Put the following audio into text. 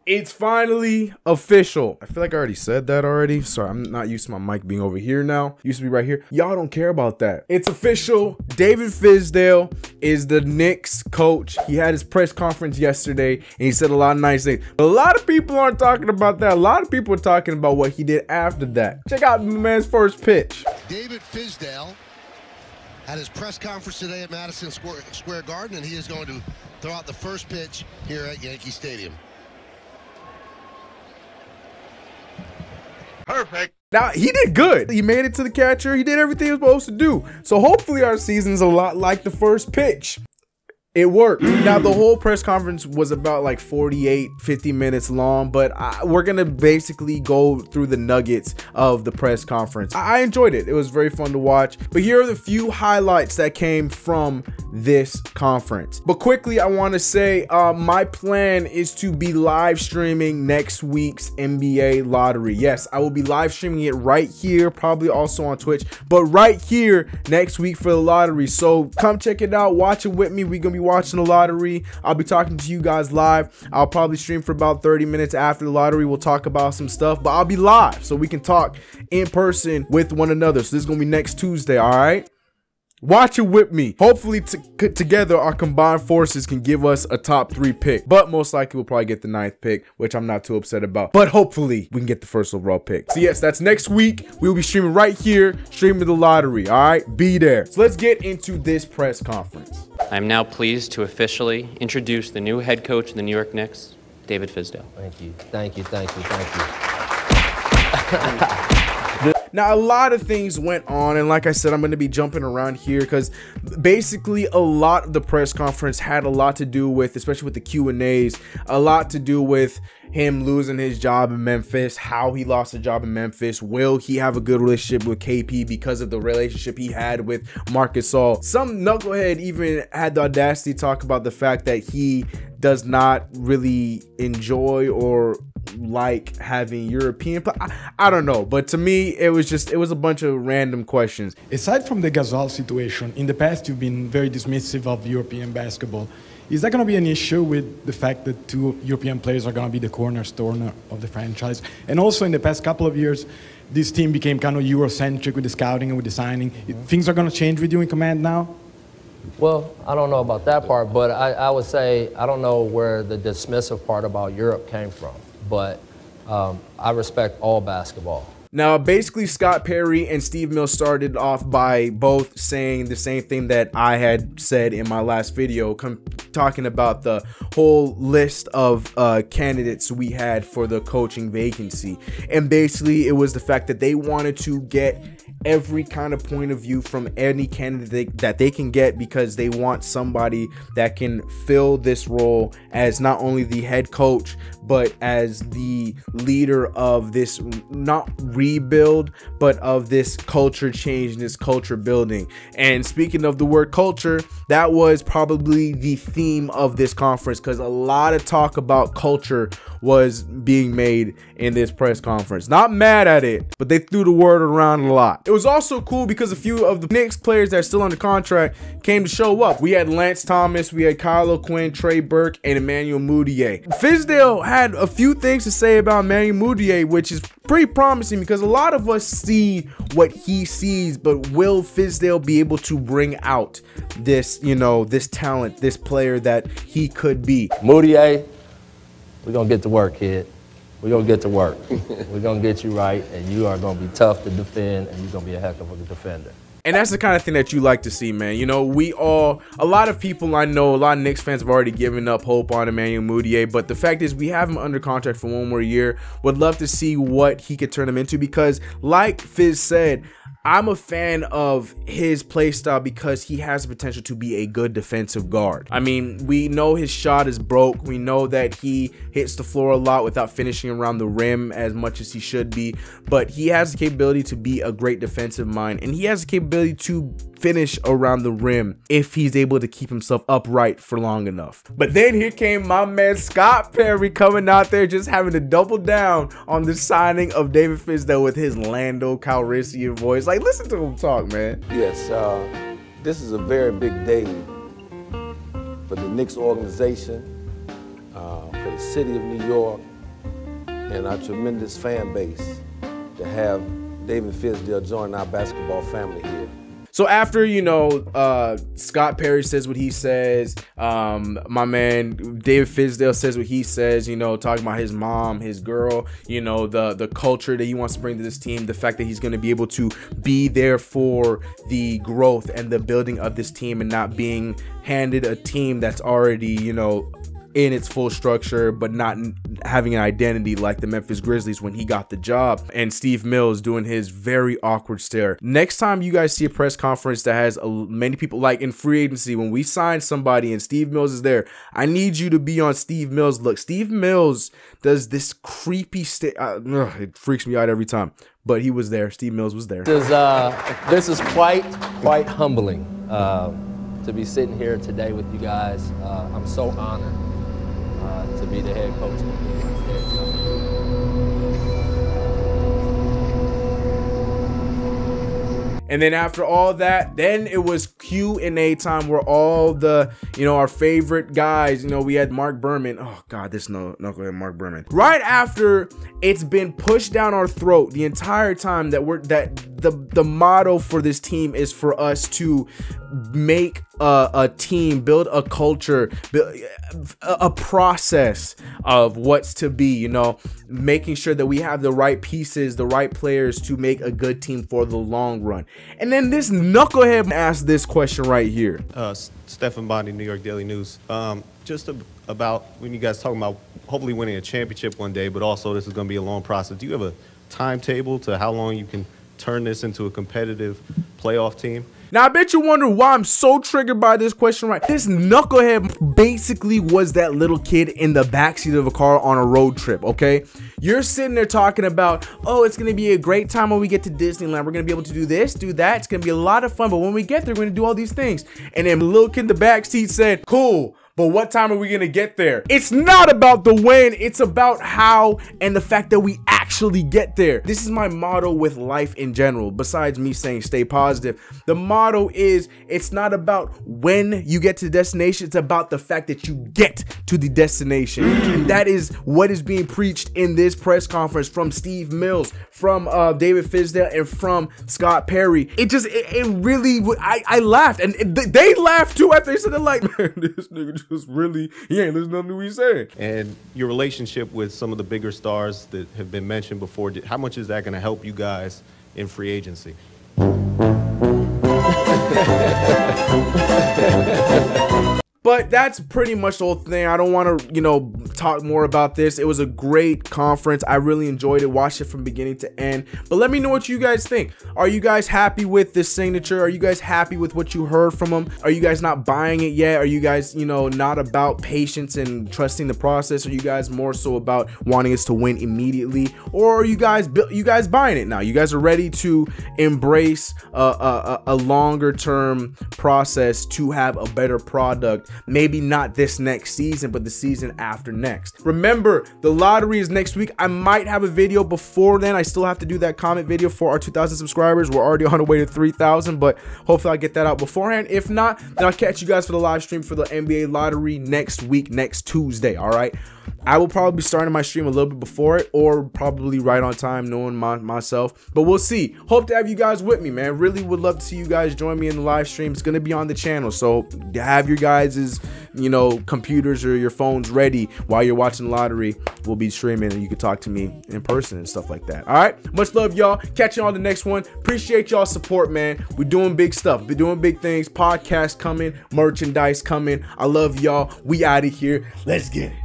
It's finally official. I feel like I already said that already. Sorry, I'm not used to my mic being over here now. Used to be right here. Y'all don't care about that. It's official. David Fizdale is the Knicks coach. He had his press conference yesterday and he said a lot of nice things. But a lot of people aren't talking about that. A lot of people are talking about what he did after that. Check out my man's first pitch. David Fizdale had his press conference today at Madison Square Garden, and he is going to throw out the first pitch here at Yankee Stadium. Perfect. Now, he did good. He made it to the catcher. He did everything he was supposed to do. So hopefully our season's a lot like the first pitch. It worked. Now, the whole press conference was about like 48, 50 minutes long, but we're going to basically go through the nuggets of the press conference. I enjoyed it. It was very fun to watch. But here are the few highlights that came from this conference. But quickly, I want to say my plan is to be live streaming next week's NBA lottery. Yes, I will be live streaming it right here, probably also on Twitch, but right here next week for the lottery. So come check it out. Watch it with me. We're going to be watching the lottery. I'll be talking to you guys live. I'll probably stream for about 30 minutes after the lottery. We'll talk about some stuff, but I'll be live so we can talk in person with one another. So this is gonna be next Tuesday. All right, watch it with me. Hopefully together our combined forces can give us a top 3 pick, but most likely we'll probably get the 9th pick, which I'm not too upset about, but hopefully we can get the first overall pick. So yes, that's next week. We'll be streaming right here, streaming the lottery. All right, be there. So let's get into this press conference. I'm now pleased to officially introduce the new head coach of the New York Knicks, David Fizdale. Thank you, thank you, thank you, thank you. Now, a lot of things went on, and like I said, I'm going to be jumping around here because basically a lot of the press conference had a lot to do with, especially with the Q&As, a lot to do with him losing his job in Memphis, how he lost a job in Memphis. Will he have a good relationship with KP because of the relationship he had with Marcus All? Some knucklehead even had the audacity to talk about the fact that he does not really enjoy or like having European, I don't know, but to me it was a bunch of random questions. Aside from the Gasol situation, in the past you've been very dismissive of European basketball. Is that going to be an issue with the fact that 2 European players are going to be the cornerstone of the franchise? And also in the past couple of years, this team became kind of Eurocentric with the scouting and with the signing. Things are going to change with you in command now? Well, I don't know about that part, but I would say I don't know where the dismissive part about Europe came from, but I respect all basketball. Now, basically, Scott Perry and Steve Mills started off by both saying the same thing that I had said in my last video, talking about the whole list of candidates we had for the coaching vacancy. And basically, it was the fact that they wanted to get every kind of point of view from any candidate that they can get, because they want somebody that can fill this role as not only the head coach but as the leader of this, not rebuild, but of this culture change and this culture building. And speaking of the word culture, that was probably the theme of this conference, because a lot of talk about culture was being made in this press conference. Not mad at it, but they threw the word around a lot. It was also cool because a few of the Knicks players that are still under contract came to show up. We had Lance Thomas, we had Kyle O'Quinn, Trey Burke, and Emmanuel Mudiay. Fizdale had a few things to say about Emmanuel Mudiay, which is pretty promising because a lot of us see what he sees, but will Fizdale be able to bring out this, this talent, this player that he could be? Mudiay, we're going to get to work, kid. We're going to get to work. We're going to get you right, and you are going to be tough to defend, and you're going to be a heck of a defender. And that's the kind of thing that you like to see, man. A lot of people I know, a lot of Knicks fans have already given up hope on Emmanuel Mudiay, but the fact is we have him under contract for 1 more year. Would love to see what he could turn him into, because like Fizz said, I'm a fan of his play style because he has the potential to be a good defensive guard. I mean, we know his shot is broke. We know that he hits the floor a lot without finishing around the rim as much as he should be, but he has the capability to be a great defensive mind, and he has the capability to finish around the rim if he's able to keep himself upright for long enough. But then here came my man Scott Perry coming out there just having to double down on the signing of David Fizdale with his Lando Calrissian voice. Like, listen to him talk, man. Yes, this is a very big day for the Knicks organization, for the city of New York, and our tremendous fan base to have David Fizdale join our basketball family here. So after, you know, Scott Perry says what he says, my man David Fizdale says what he says, you know, talking about his mom, his girl, you know, the culture that he wants to bring to this team, the fact that he's going to be able to be there for the growth and the building of this team and not being handed a team that's already, you know, in its full structure, but not having an identity like the Memphis Grizzlies when he got the job, and Steve Mills doing his very awkward stare. Next time you guys see a press conference that has many people, like in free agency, when we sign somebody and Steve Mills is there, I need you to be on Steve Mills. Look, Steve Mills does this creepy it freaks me out every time, but he was there. Steve Mills was there. This is quite humbling to be sitting here today with you guys. I'm so honored to be the head coach of the Knicks. And then after all that, then it was Q&A time where all the, you know, our favorite guys, you know, we had Mark Berman. Oh God, this no go ahead, Mark Berman. Right after it's been pushed down our throat the entire time that the motto for this team is for us to make a team, build a culture, build a process of what's to be, you know, making sure that we have the right pieces, the right players to make a good team for the long run. And then this knucklehead asked this question right here. Stephen Bondi, New York Daily News. Just about when you guys talking about hopefully winning a championship one day, but also this is going to be a long process. Do you have a timetable to how long you can turn this into a competitive playoff team? Now, I bet you wonder why I'm so triggered by this question, right? This knucklehead basically was that little kid in the backseat of a car on a road trip, okay? You're sitting there talking about, oh, it's going to be a great time when we get to Disneyland. We're going to be able to do this, do that. It's going to be a lot of fun. But when we get there, we're going to do all these things. And then the little kid in the backseat said, cool. But what time are we going to get there? It's not about the when. It's about how and the fact that we actually get there. This is my motto with life in general, besides me saying stay positive. The motto is it's not about when you get to the destination. It's about the fact that you get to the destination. And that is what is being preached in this press conference from Steve Mills, from David Fizdale, and from Scott Perry. It really, I laughed. And they laughed too after they said it, like, man, this nigga just really, he ain't listening to nothing we said. And your relationship with some of the bigger stars that have been mentioned before, how much is that going to help you guys in free agency? But that's pretty much the whole thing. I don't want to, you know, talk more about this. It was a great conference. I really enjoyed it. Watched it from beginning to end. But let me know what you guys think. Are you guys happy with this signature? Are you guys happy with what you heard from him? Are you guys not buying it yet? Are you guys, you know, not about patience and trusting the process? Are you guys more so about wanting us to win immediately? Or are you guys buying it now? You guys are ready to embrace a longer term process to have a better product. Maybe not this next season, but the season after next. Remember, the lottery is next week. I might have a video before then. I still have to do that comment video for our 2,000 subscribers. We're already on the way to 3,000, but hopefully I'll get that out beforehand. If not, then I'll catch you guys for the live stream for the NBA lottery next week, next Tuesday, all right? I will probably be starting my stream a little bit before it, or probably right on time, knowing myself, but we'll see. Hope to have you guys with me, man. Really would love to see you guys join me in the live stream. It's going to be on the channel, so have your guys' you know, computers or your phones ready while you're watching the lottery. We'll be streaming and you can talk to me in person and stuff like that. All right, much love, y'all. Catch you on the next one. Appreciate y'all support, man. We're doing big stuff. We're doing big things. Podcast coming, merchandise coming. I love y'all. We out of here. Let's get it.